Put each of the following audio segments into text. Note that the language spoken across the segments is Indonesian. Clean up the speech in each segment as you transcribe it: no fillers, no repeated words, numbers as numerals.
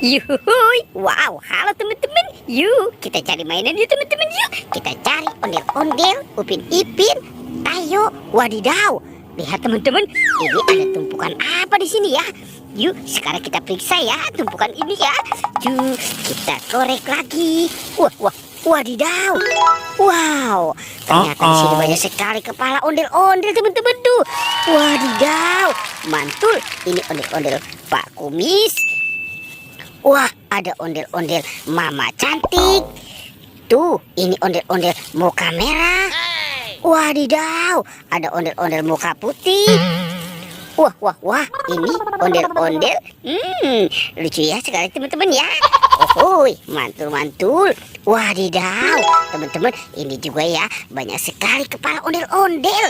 Yuhuy, wow, halo teman-teman. Yuk, kita cari mainan yuk teman-teman. Yuk, kita cari ondel-ondel, Upin Ipin. Ayo, wadidaw. Lihat teman-teman, ini ada tumpukan apa di sini ya? Yuk, sekarang kita periksa ya tumpukan ini ya. Yuk, kita korek lagi. Wah, wadidaw. Wow, ternyata di sini banyak sekali kepala ondel-ondel teman-teman tuh. Wadidaw, mantul. Ini ondel-ondel Pak Kumis. Wah, ada ondel-ondel Mama Cantik. Tuh, ini ondel-ondel muka merah. Wadidaw, ada ondel-ondel muka putih. Wah, ini ondel-ondel. Lucu ya sekali teman-teman ya. Ohoy, mantul-mantul. Wadidaw, teman-teman, ini juga ya banyak sekali kepala ondel-ondel.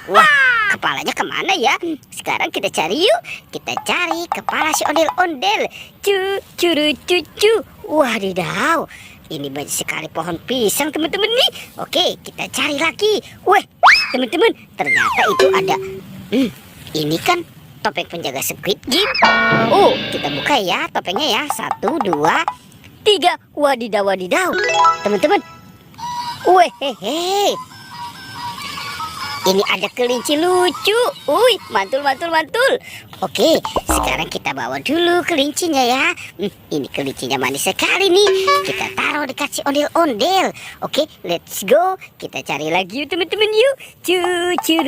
Wah, kepalanya kemana ya? Sekarang kita cari yuk. Kita cari kepala si ondel-ondel. Cucu. Wadidaw, ini banyak sekali pohon pisang teman-teman nih. Oke, kita cari lagi. Wah, teman-teman, ternyata itu ada. Ini kan topeng penjaga Squid Game. Oh, kita buka ya topengnya ya. 1, 2, 3. Wadidaw. Teman-teman. Wehehe. Ini ada kelinci lucu. Mantul. Oke, sekarang kita bawa dulu kelincinya ya. Ini kelincinya manis sekali nih. Kita taruh dekat si ondel-ondel. Oke, let's go. Kita cari lagi yuk teman-teman yuk. Cucu.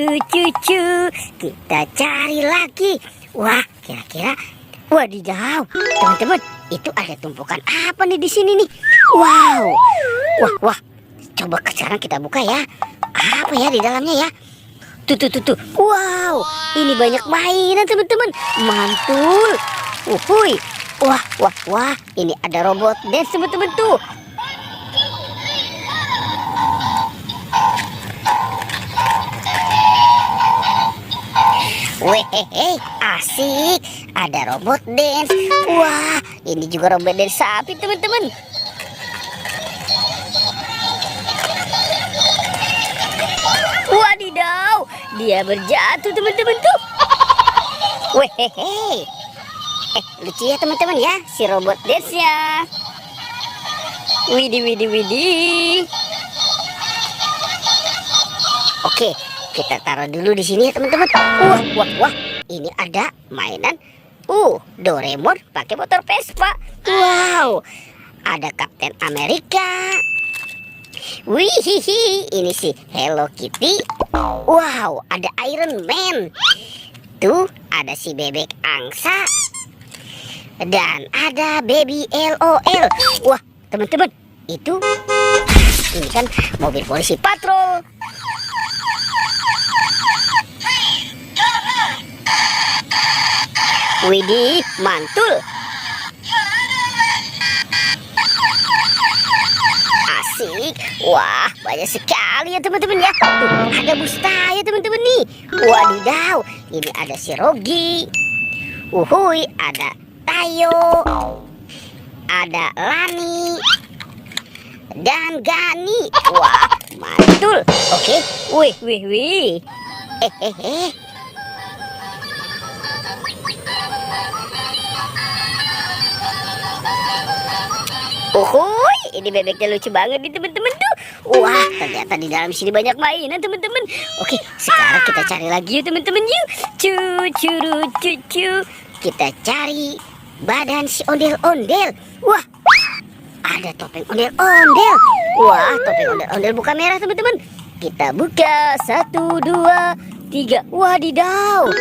Kita cari lagi. Wah, kira-kira wadidaw. Teman-teman, itu ada tumpukan apa nih di sini nih? Wow. Wah. Coba sekarang kita buka ya. Apa ya di dalamnya ya? Tuh. Wow, ini banyak mainan teman-teman. Mantul. Uhuy. Wah. Ini ada robot dance teman-teman tuh. Wehehe, asik. Ada robot dance. Wah, ini juga robot dance sapi teman-teman. Wadidaw, dia berjatuh teman-teman tuh. Wehehe. Lucu ya teman-teman ya si robot dance-nya. Widih. Oke, kita taruh dulu di sini ya teman-teman. Wah. Ini ada mainan. Doraemon pakai motor Vespa. Wow. Ada Kapten Amerika. Wihihi, ini si Hello Kitty. Wow, ada Iron Man. Tuh, ada si bebek angsa. Dan ada Baby LOL. Wah, teman-teman, ini kan mobil polisi patrol. Widih, mantul. Asik. Wah, banyak sekali ya teman-teman ya. Tuh, ada Bustaya teman-teman nih. Wadidaw, ini ada si Rogi. Uhuy, ada Tayo. Ada Lani. Dan Gani. Wah, mantul. Oke. Wih. Uhuy, ini bebeknya lucu banget nih teman-teman tuh. Wah, ternyata di dalam sini banyak mainan teman-teman. Oke, sekarang kita cari lagi yuk teman-teman yuk. Cucu. Kita cari badan si ondel-ondel. Wah, ada topeng ondel-ondel. Wah, topeng ondel-ondel buka merah teman-teman. Kita buka 1, 2, 3. Wadidaw.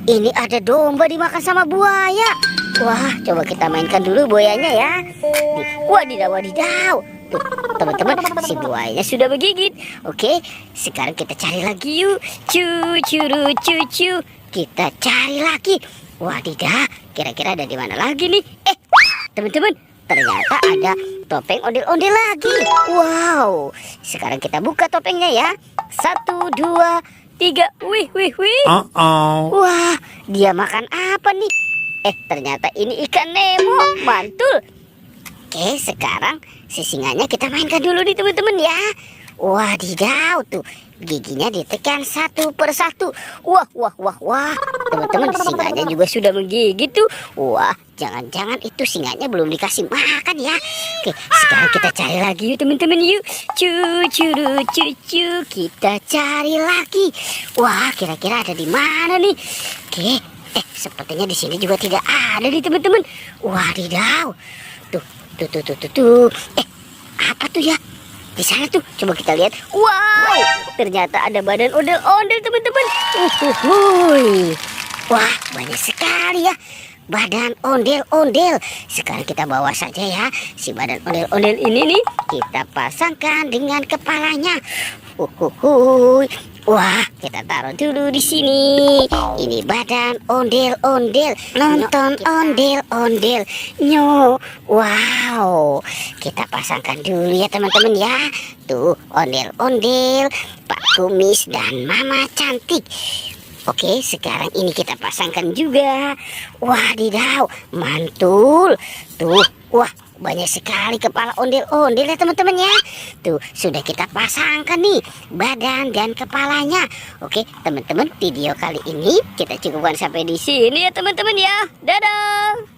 Ini ada domba dimakan sama buaya. Wah, coba kita mainkan dulu buayanya ya. Wadidaw. Tuh, teman-teman, si buayanya sudah bergigit. Oke, sekarang kita cari lagi yuk. Cucu. Kita cari lagi. Wadidaw, kira-kira ada di mana lagi nih? Teman-teman, ternyata ada topeng ondel-ondel lagi. Wow, sekarang kita buka topengnya ya. 1, 2, 3. Wih. Wah, dia makan apa nih? Ternyata ini ikan Nemo. Mantul. Oke, sekarang si singanya kita mainkan dulu nih teman-teman ya. Wadidaw, tuh giginya ditekan satu per satu. Wah. teman-teman, singanya juga sudah menggigit tuh. Wah, jangan-jangan itu singanya belum dikasih makan ya. Oke, sekarang kita cari lagi yuk teman-teman yuk. Cucuru cucu, kita cari lagi. Wah, kira-kira ada di mana nih? Oke, sepertinya di sini juga tidak ada nih teman-teman. Wadidaw. Tuh. Apa tuh ya? Di sana tuh, coba kita lihat. Wow, ternyata ada badan ondel-ondel teman-teman. Wah, banyak sekali ya badan ondel-ondel. Sekarang kita bawa saja ya si badan ondel-ondel ini nih. Kita pasangkan dengan kepalanya. Wah, kita taruh dulu di sini. Ini badan ondel-ondel. Nonton ondel-ondel. Wow, kita pasangkan dulu ya teman-teman ya. Tuh, ondel-ondel, Pak Kumis dan Mama Cantik. Oke, sekarang ini kita pasangkan juga. Wadidaw, mantul. Tuh, wah, banyak sekali kepala ondel-ondel ya teman-teman ya. Tuh, sudah kita pasangkan nih badan dan kepalanya. Oke, teman-teman, video kali ini kita cukupkan sampai di sini ya teman-teman ya. Dadah.